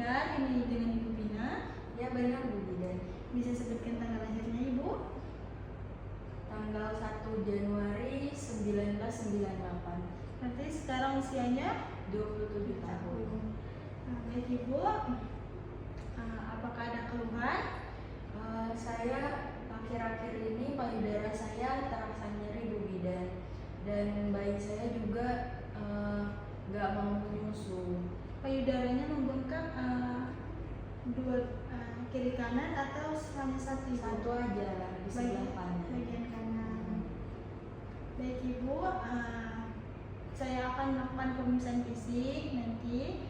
benar ini dengan Ibu Bina? Ya benar Bu Bidan. Bisa sebutkan tanggal lahirnya Ibu? Tanggal 1 Januari 1998. Nanti sekarang usianya 27 tahun. Baik Ibu, apakah ada keluhan? Saya akhir-akhir ini payudara saya terasa nyeri Bu Bidan, dan bayi saya juga nggak mau menyusu. Payudaranya membengkak dua kiri kanan atau hanya satu Ibu? Satu aja di sebelah kanan. Bagian kanan. Baik Ibu, saya akan melakukan pemeriksaan fisik nanti.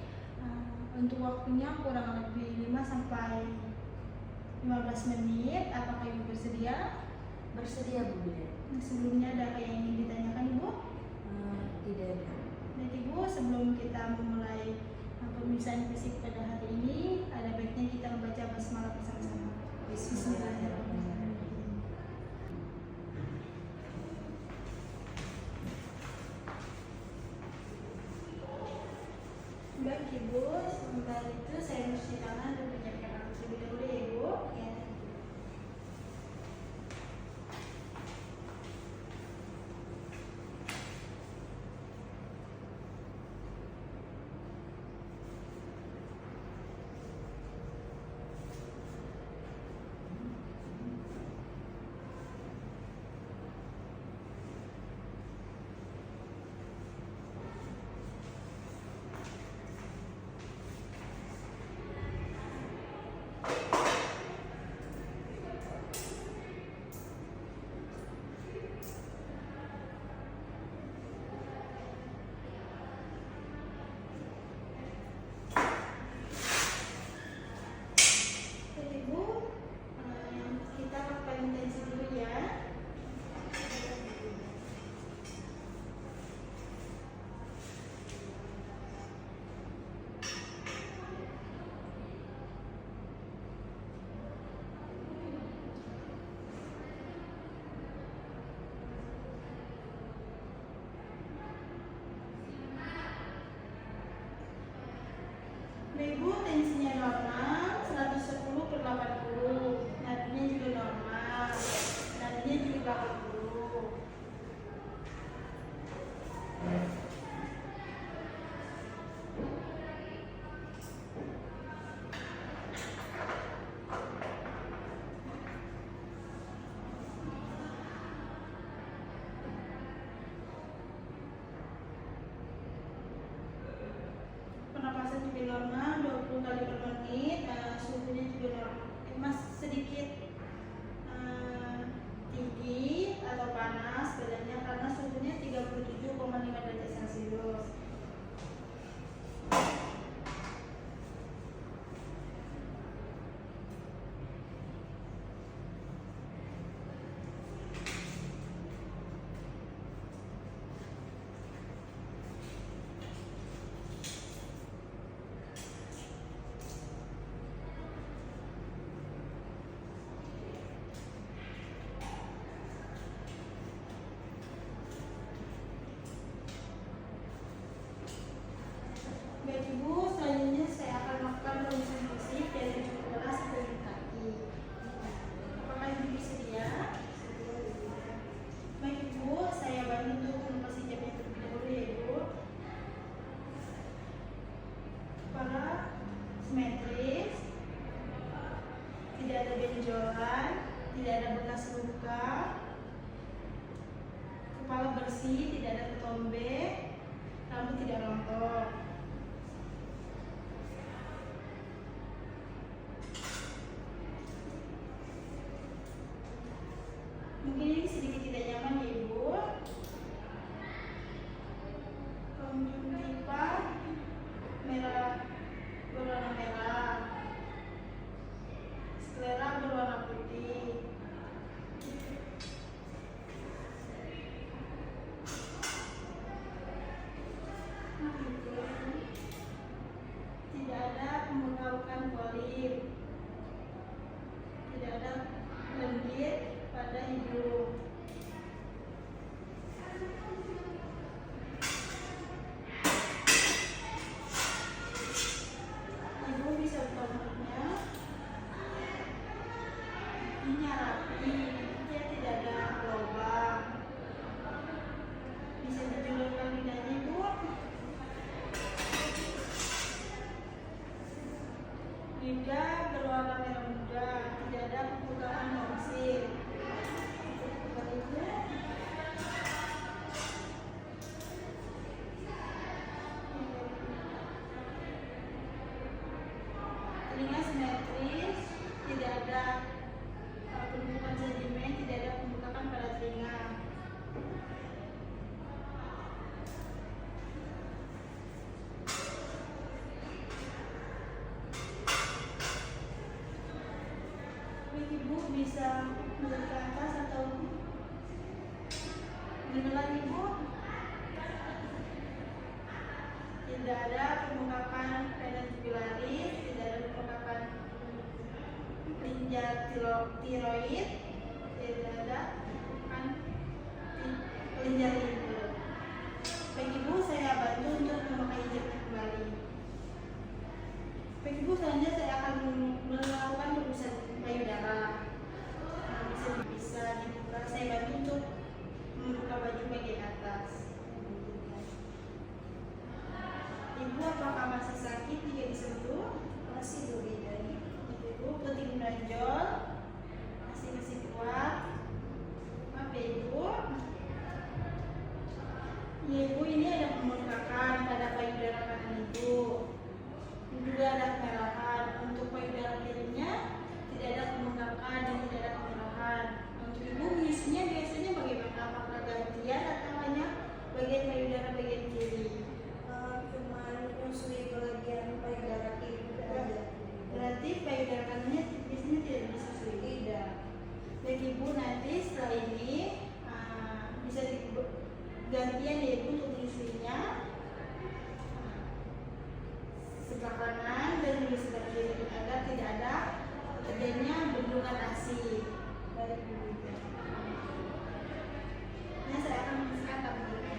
Untuk waktunya kurang lebih 5 sampai 15 menit. Apakah Ibu bersedia? Bersedia Bu Bidan. Sebelumnya ada yang ingin ditanyakan Ibu? Tidak ada. Baik Ibu, sebelum kita memulai pemeriksaan fisik pada hari ini, ada baiknya kita membaca basmalah bersama-sama. Bismillahirrahmanirrahim. Baik Ibu, sementara itu saya mencuci tangan dan menyiapkan alat terlebih dahulu ya Ibu. Ya. Baik Ibu, kita lakukan intensi dulu ya. Baik Ibu, tensinya normal 110/80, nadinya juga normal, nadinya juga 80. Pernapasan juga normal 20 kali per menit, suhunya juga normal, sedikit tinggi atau panas badannya karena suhunya 37,5 derajat Celcius. Baik Ibu, selanjutnya saya akan melakukan pemeriksaan fisik dari ujung kepala sampai ujung kaki. Apakah Ibu bersedia? Baik Ibu, saya bantu untuk melepas hijabnya terlebih dahulu ya Ibu. Kepala simetris, tidak ada benjolan, tidak ada bekas luka, kepala bersih, tidak ada ketombe, rambut tidak rontok. Mungkin ini sedikit tidak nyaman ya Ibu. Konjungtiva merah, berwarna merah, sklera berwarna putih. Beneran Ibu? Tidak ada pembengkakan pena jugularis, tidak ada pembengkakan kelenjar tiroid, tidak ada pembengkakan kelenjar liver. Baik Ibu, saya bantu untuk memakai hijabnya kembali. Baik Ibu, selanjutnya saya akan melakukan perubahan payudara. Bisa dibuka. Saya bantu untuk membuka baju bagian atas. Ibu, apakah masih sakit jika disentuh? Masih Bu Bidan. Ibu, penting menonjol, masih kuat. Maaf ya Ibu. Ya Ibu, ini ada pembengkakan pada payudara kanan Ibu. Juga ada kemerahan. Untuk payudara kirinya tidak ada pembengkakan dan tidak ada kemerahan. Untuk Ibu menyusunya biasanya bagaimana? Apakah gantian atau hanya bagian payudara bagian kiri? Cuma menyusui bagian payudara kiri aja. Berarti payudara kanannya biasanya tidak disusui? Tidak. Baik Ibu, nanti setelah ini bisa gantian ya Ibu untuk menyusuinya sebelah kanan dan juga sebelah kiri agar tidak ada adanya bendungan ASI. Baik Bu Bidan. Nah, saya akan memasukkan tabungannya.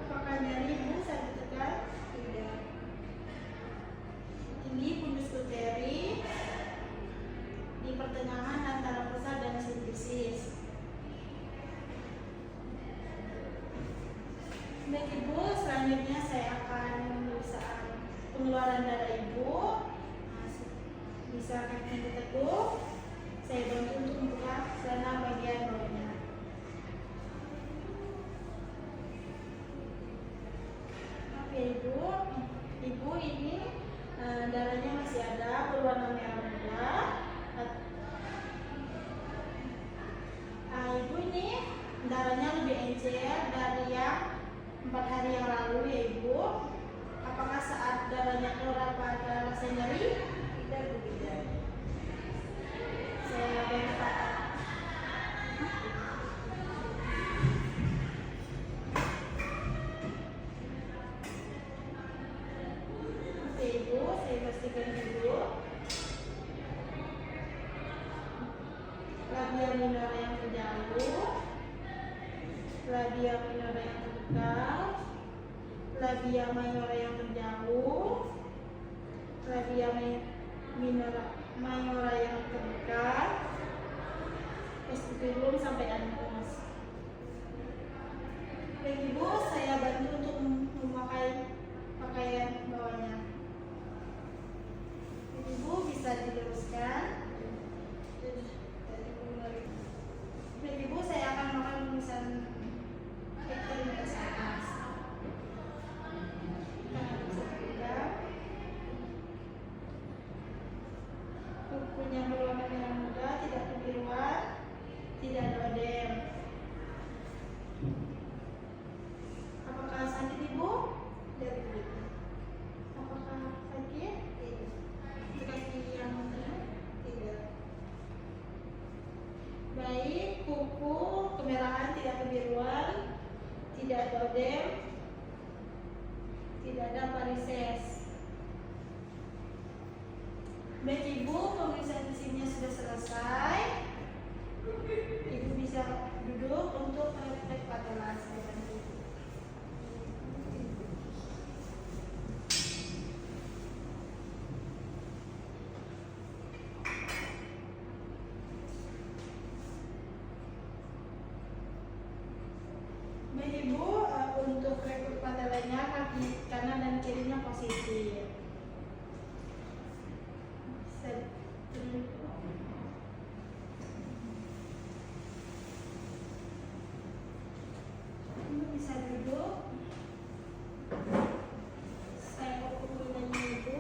Apakah nyari Ibu saat ditekan? Tidak. Ini fundus uteri di pertengahan antara pusat dan sintesis. Baik Ibu, selanjutnya saya akan pemeriksaan pengeluaran darah Ibu. Bisa kaki ditekuk. Saya bantu untuk membuka celana bagian bawahnya. Maaf ya Ibu. Ibu, ini darahnya masih ada berwarna merah muda. Ibu, ini darahnya lebih encer dari yang 4 hari yang lalu ya Ibu. Apakah saat darahnya keluar ada rasa nyeri? Tidak Bu Bidan. Saya berikan. Oke Ibu, saya pastikan dulu. Labia minora yang terjauh, labia minora yang terdekat, labia mayora yang terjauh, labia mayora yang terdekat, vestibulum sampai anus. Baik Ibu, saya bantu untuk memakai pakaian bawahnya. Ibu bisa diluruskan. Baik Ibu, saya akan melakukan pemeriksaan ekstremitas atas. Tangan bisa dipegang. Kukunya berwarna merah muda, tidak kebiruan, tidak ada ödem. Apakah sakit Ibu? Tidak Bu Bidan. Apakah sakit? Tidak. Untuk kaki yang mana? Tidak. Baik, kuku kemerahan tidak kebiruan, tidak ada ödem, tidak ada varises. Baik Ibu, pemeriksaan fisiknya sudah selesai. Ibu bisa duduk untuk refleks patella. Saya bantu. Baik Ibu, untuk refleks patellanya kaki kanan dan kirinya positif. Ibu bisa duduk. Saya ukur kulitnya Ibu.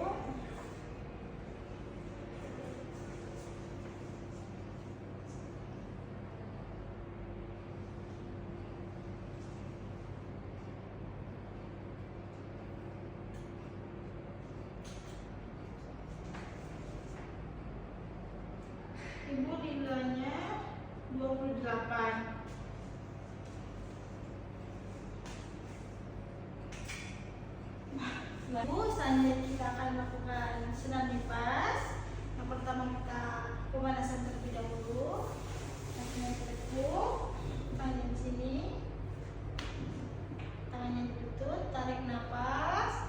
Ibu nilainya 28. Lalu selanjutnya kita akan melakukan senam nafas. Yang pertama kita pemanasan terlebih dahulu. Kakinya ditekuk, tangannya di sini, tangannya di lutut, tarik nafas,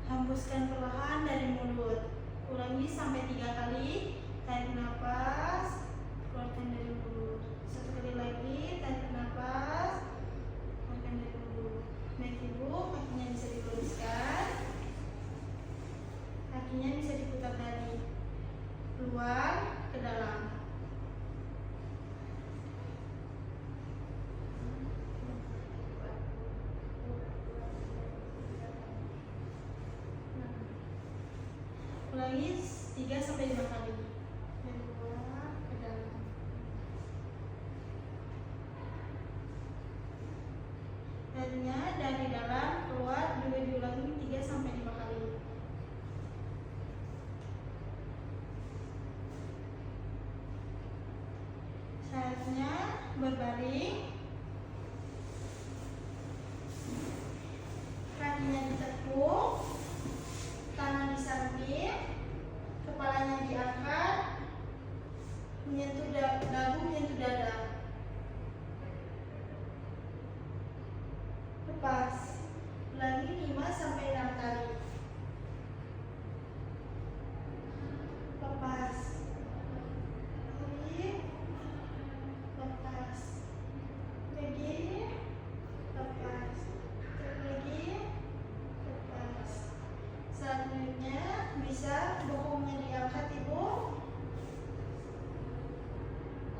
hembuskan perlahan dari mulut. Ulangi sampai 3 kali. Tarik nafas, keluarkan dari mulut. 1 kali lagi, tarik nafas, keluarkan dari mulut. Baik Ibu, kakinya bisa diluruskan, kakinya bisa diputar dari luar ke dalam. Ulangi 3-5 kali. Dari luar ke dalam. Tadinya dari dalam keluar juga diulangi 3-5 kali. Saatnya berbaring. Kakinya ditekuk, tangan di samping, kepalanya diangkat, menyentuh dagu, menyentuh dada. Lepas. Ulangi 5-6 kali. Lepas. Lagi. Lepas. Lagi. Lepas. Lagi. Lepas. Selanjutnya bisa bokongnya diangkat Ibu.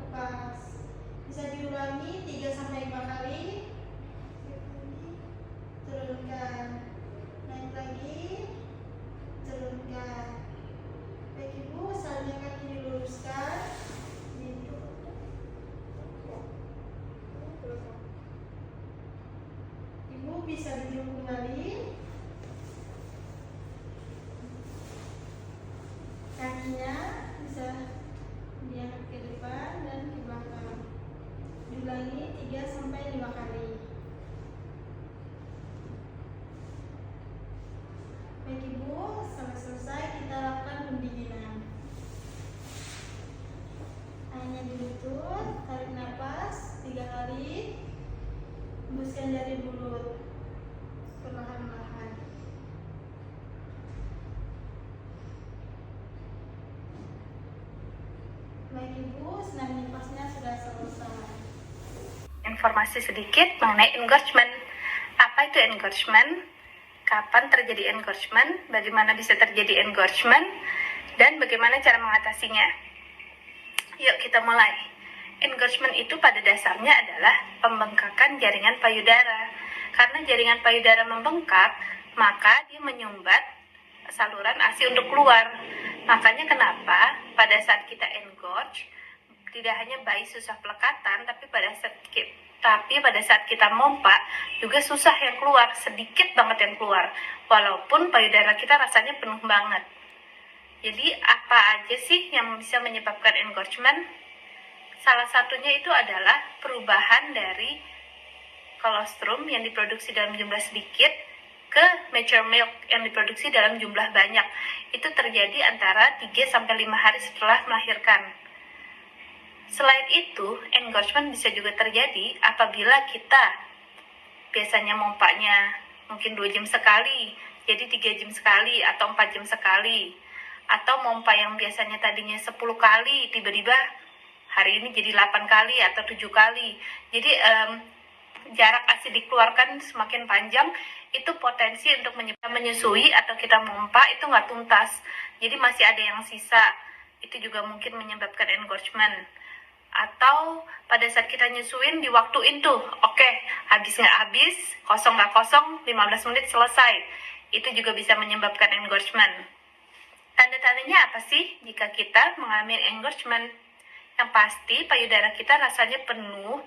Lepas. Bisa diulangi 3-5 kali. Turunkan, naik lagi, turunkan. Baik Ibu, selanjutnya kaki diluruskan. Ibu bisa duduk kembali. Kakinya bisa diangkat ke depan dan ke belakang. Diulangi 3-5 kali. Baik Ibu, sampai selesai kita lakukan pendinginan. Tangannya di lutut, tarik nafas 3 kali, hembuskan dari mulut perlahan-lahan. Baik Ibu, senam nafasnya sudah selesai. Informasi sedikit mengenai engorgement. Apa itu engorgement? Kapan terjadi engorgement, bagaimana bisa terjadi engorgement, dan bagaimana cara mengatasinya. Yuk kita mulai. Engorgement itu pada dasarnya adalah pembengkakan jaringan payudara. Karena jaringan payudara membengkak, maka dia menyumbat saluran ASI untuk keluar. Makanya kenapa pada saat kita engorge, tidak hanya bayi susah pelekatan, tapi pada saat kita mompa juga susah yang keluar, sedikit banget yang keluar, walaupun payudara kita rasanya penuh banget. Jadi apa aja sih yang bisa menyebabkan engorgement? Salah satunya itu adalah perubahan dari kolostrum yang diproduksi dalam jumlah sedikit ke mature milk yang diproduksi dalam jumlah banyak. Itu terjadi antara 3-5 hari setelah melahirkan. Selain itu, engorgement bisa juga terjadi apabila kita biasanya mompanya mungkin 2 jam sekali, jadi 3 jam sekali atau 4 jam sekali. Atau mompa yang biasanya tadinya 10 kali, tiba-tiba hari ini jadi 8 kali atau 7 kali. Jadi jarak ASI dikeluarkan semakin panjang, itu potensi untuk menyusui atau kita mompa itu nggak tuntas. Jadi masih ada yang sisa, itu juga mungkin menyebabkan engorgement. Atau pada saat kita nyusuin diwaktuin tuh, oke, habis nggak habis, kosong nggak kosong, 15 menit selesai. Itu juga bisa menyebabkan engorgement. Tanda-tandanya apa sih jika kita mengalami engorgement? Yang pasti payudara kita rasanya penuh